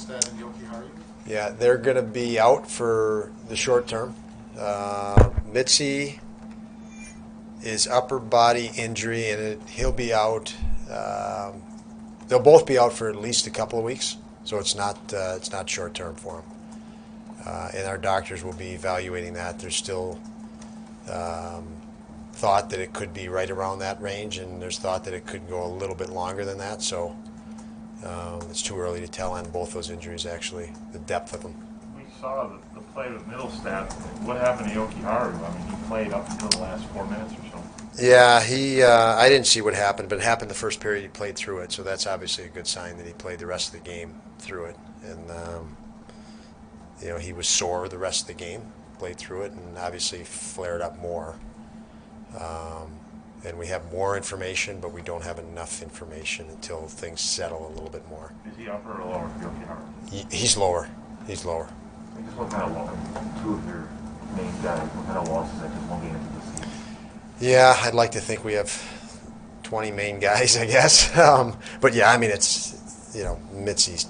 Middlestad and Yoki Hari? Yeah, they're going to be out for the short term. Mitzi is upper body injury, and he'll be out. They'll both be out for at least a couple of weeks, so it's not short term for them. And our doctors will be evaluating that. There's still thought that it could be right around that range, and there's thought that it could go a little bit longer than that. So it's too early to tell on both those injuries, actually, the depth of them. We saw the play with Middlestad. What happened to Yoki Haru? I mean, he played up until the last 4 minutes or so. Yeah, I didn't see what happened, but it happened the first period. He played through it, so that's obviously a good sign that he played the rest of the game through it. And he was sore the rest of the game, played through it, and obviously flared up more. And we have more information, but we don't have enough information until things settle a little bit more. Is he upper or lower for Yoki Haru? He's lower. He's lower. I guess what kind of loss? Two of your main guys, what kind of losses at just one game into the season? Yeah, I'd like to think we have 20 main guys, I guess. But yeah, I mean, it's, Mitzi's,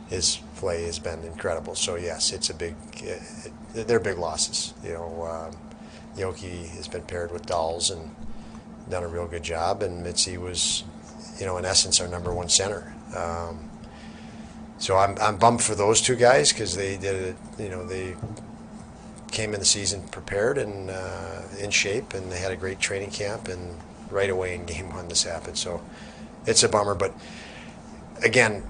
his play has been incredible. So yes, it's they're big losses. Yoki has been paired with Dolls and done a real good job, and Mitzi was, in essence, our number one center. So I'm bummed for those two guys because they did it. They came in the season prepared and in shape, and they had a great training camp, and right away in game one this happened. So it's a bummer, but again,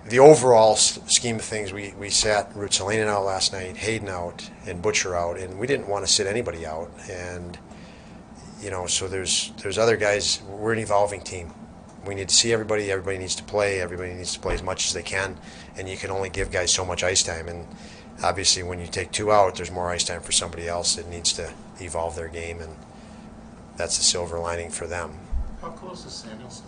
the overall scheme of things, we sat Rutsalainen out last night, Hayden out, and Butcher out, and we didn't want to sit anybody out. And so there's other guys. We're an evolving team. We need to see everybody. Everybody needs to play. Everybody needs to play as much as they can, and you can only give guys so much ice time. And obviously, when you take two out, there's more ice time for somebody else that needs to evolve their game, and that's the silver lining for them. How close is Samuelson?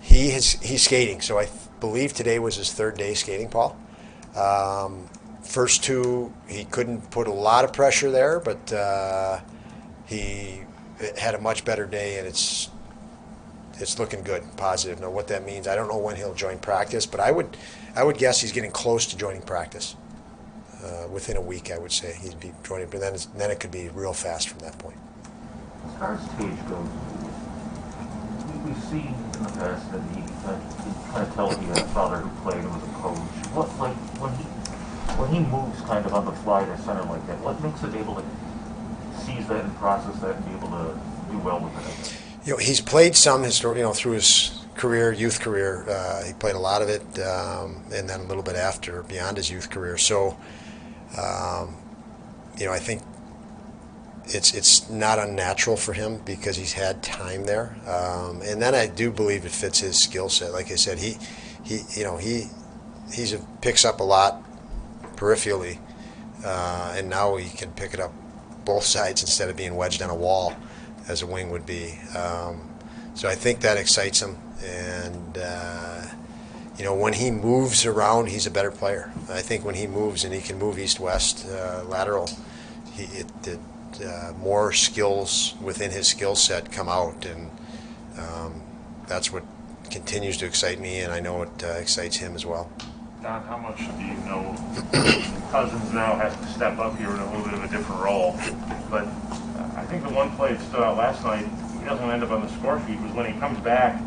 He's skating, so I believe today was his third day skating, Paul. First two, he couldn't put a lot of pressure there, but he had a much better day, and it's looking good, positive. Now, what that means, I don't know when he'll join practice, but I would guess he's getting close to joining practice. Within a week, I would say he'd be joining, but then it could be real fast from that point. As far as Tage goes, we've seen in the past that he kind of tells he had a father who played and was a coach. When he moves kind of on the fly to center like that, what makes it able to seize that and process that and be able to do well with it? He's played some through his career, youth career. He played a lot of it, and then a little bit after, beyond his youth career. So, I think it's not unnatural for him because he's had time there, and then I do believe it fits his skill set. Like I said, he picks up a lot peripherally, and now he can pick it up both sides instead of being wedged on a wall, as a wing would be. So I think that excites him, and when he moves around, he's a better player. I think when he moves and he can move east-west lateral, more skills within his skill set come out, and that's what continues to excite me, and I know it excites him as well. Don, how much do you know Cousins now has to step up here in a little bit of a different role? But I think the one play that stood out last night, he doesn't end up on the score sheet, was when he comes back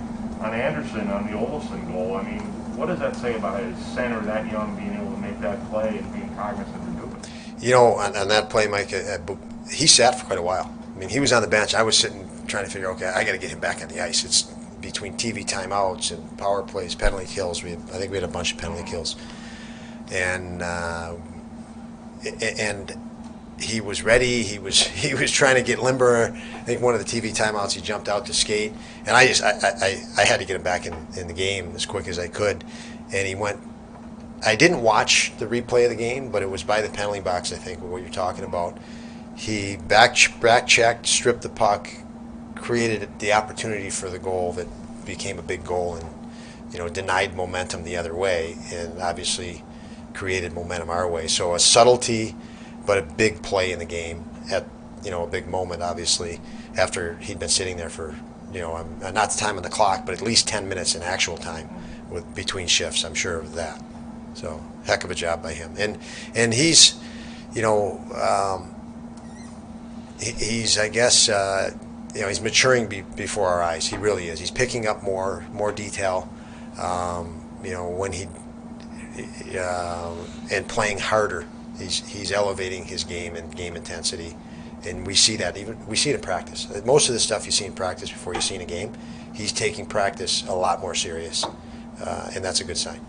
on Anderson on the Olsen goal. I mean, what does that say about his center that young being able to make that play and being cognizant to do it? On that play, Mike, he sat for quite a while. I mean, he was on the bench. I was sitting trying to figure, okay, I got to get him back on the ice. It's between TV timeouts and power plays, penalty kills. I think we had a bunch of penalty kills, and he was ready. He was trying to get limber. I think one of the TV timeouts, he jumped out to skate, and I had to get him back in the game as quick as I could, and he went. I didn't watch the replay of the game, but it was by the penalty box, I think, what you're talking about. He back checked, stripped the puck, created the opportunity for the goal that became a big goal, and denied momentum the other way, and obviously created momentum our way. So a subtlety, but a big play in the game at a big moment, obviously, after he'd been sitting there for not the time on the clock, but at least 10 minutes in actual time with between shifts. I'm sure of that. So heck of a job by him. And he's, you know, he's I guess you know, he's maturing before our eyes. He really is. He's picking up more detail. You know, when he and playing harder. He's elevating his game and game intensity, and we see that we see it in practice. Most of the stuff you see in practice before you see in a game, he's taking practice a lot more serious, and that's a good sign.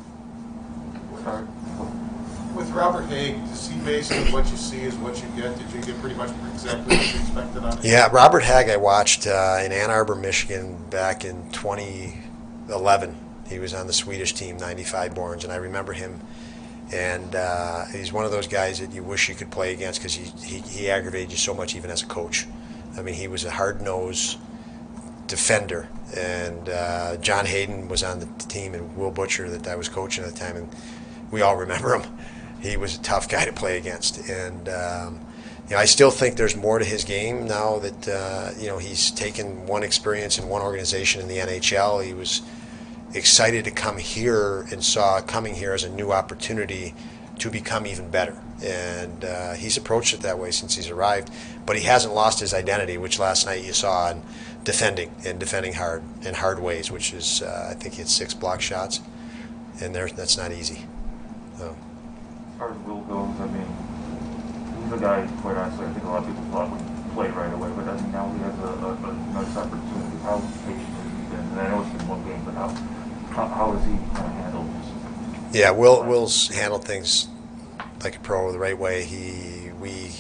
With Robert Haig, does he basically what you see is what you get? Did you get pretty much exactly what you expected on him? Yeah, Robert Haig I watched in Ann Arbor, Michigan back in 2011. He was on the Swedish team, 95 borns, and I remember him. And he's one of those guys that you wish you could play against because he aggravated you so much even as a coach. I mean, he was a hard-nosed defender. And John Hayden was on the team, and Will Butcher that I was coaching at the time, and we all remember him. He was a tough guy to play against. And you know, I still think there's more to his game now that you know, he's taken one experience in one organization in the NHL. He was excited to come here and saw coming here as a new opportunity to become even better. And he's approached it that way since he's arrived. But he hasn't lost his identity, which last night you saw in defending hard in hard ways, which is I think he had 6 block shots, and that's not easy. So. As far as Will goes, I mean, he's a guy, quite honestly, I think a lot of people thought would play right away, but I mean, now he has a nice opportunity. How patient has he been? And I know it's been one game, but how has he kind of handled this? Yeah, Will's handled things like a pro the right way. We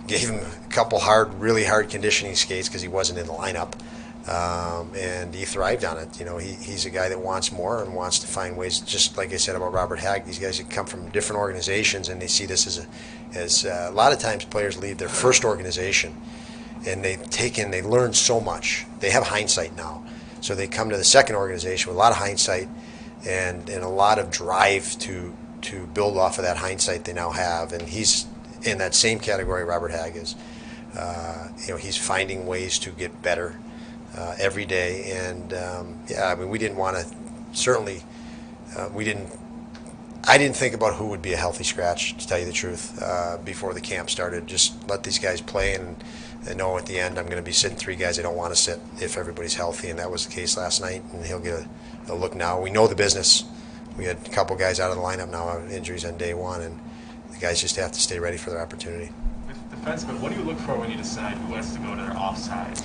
gave him a couple really hard conditioning skates because he wasn't in the lineup, and he thrived on it. You know, he's a guy that wants more and wants to find ways. Just like I said about Robert Haig, these guys that come from different organizations and they see this as a lot of times players leave their first organization and they learn so much. They have hindsight now. So they come to the second organization with a lot of hindsight and a lot of drive to build off of that hindsight they now have. And he's in that same category Robert Haig is. You know, he's finding ways to get better every day. And yeah, I mean, we didn't want to certainly I didn't think about who would be a healthy scratch, to tell you the truth, before the camp started. Just let these guys play and know at the end I'm going to be sitting 3 guys I don't want to sit if everybody's healthy, and that was the case last night, and he'll get a look now. We know the business. We had a couple guys out of the lineup now, injuries on day one, and the guys just have to stay ready for their opportunity. With defensemen, what do you look for when you decide who has to go to their offside?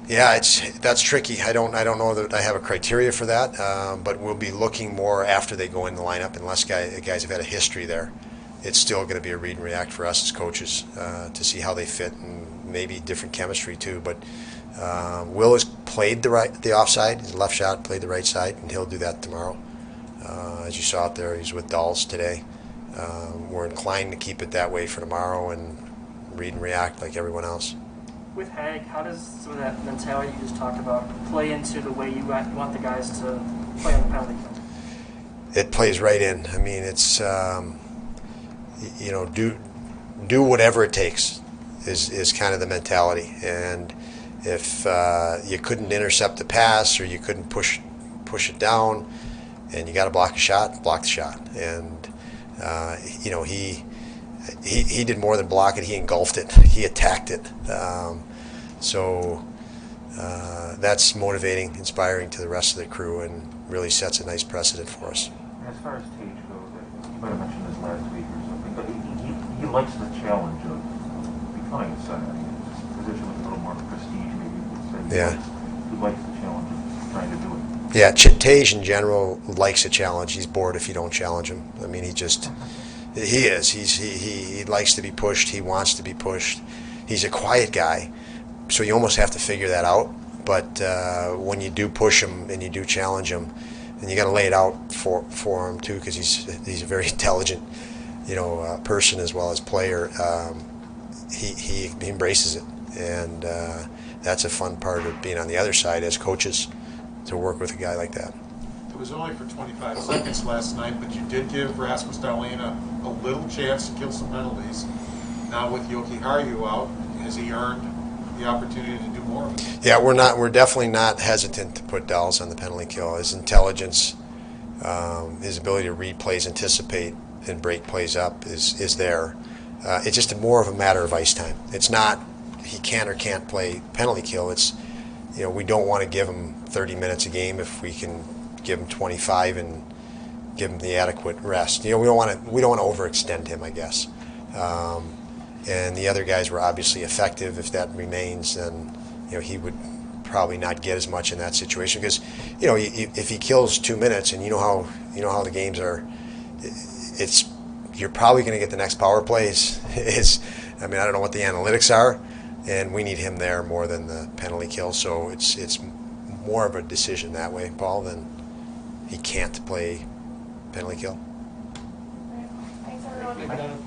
Yeah, that's tricky. I don't know that I have a criteria for that, but we'll be looking more after they go in the lineup. Unless guys have had a history there, it's still going to be a read and react for us as coaches to see how they fit and maybe different chemistry too. But Will has played the offside, his left shot, played the right side, and he'll do that tomorrow. As you saw out there, he's with Dahls today. We're inclined to keep it that way for tomorrow and read and react like everyone else. With Haig, how does some of that mentality you just talked about play into the way you want the guys to play on the penalty kill? It plays right in. I mean, it's you know, do whatever it takes is kind of the mentality. And if you couldn't intercept the pass or you couldn't push it down, and you got to block a shot, block the shot. And you know, he did more than block it. He engulfed it. He attacked it. So that's motivating, inspiring to the rest of the crew, and really sets a nice precedent for us. As far as Tage goes, you might have mentioned this last week or something, but he likes the challenge of becoming a center. His position with a little more prestige, maybe you would say. Yeah. He likes the challenge of trying to do it. Yeah, Tage in general likes a challenge. He's bored if you don't challenge him. I mean, he likes to be pushed. He wants to be pushed. He's a quiet guy, so you almost have to figure that out. But when you do push him and you do challenge him, and you got to lay it out for him too, because he's a very intelligent, you know, person as well as player. He embraces it, and that's a fun part of being on the other side as coaches, to work with a guy like that. It was only for 25 seconds last night, but you did give Rasmus Dahlin a little chance to kill some penalties. Now with Yoki Harju out, has he earned the opportunity to do more of it? Yeah, we're definitely not hesitant to put Dahls on the penalty kill. His intelligence his ability to read plays, anticipate, and break plays up is there. It's just more of a matter of ice time. It's not he can or can't play penalty kill. It's, we don't want to give him 30 minutes a game if we can give him 25 and give him the adequate rest. We don't want to overextend him, I guess. And the other guys were obviously effective. If that remains, then he would probably not get as much in that situation because if he kills 2 minutes, and you know how the games are, you're probably going to get the next power plays. I don't know what the analytics are, and we need him there more than the penalty kill. So it's more of a decision that way, Paul, than he can't play penalty kill. Thanks, everyone.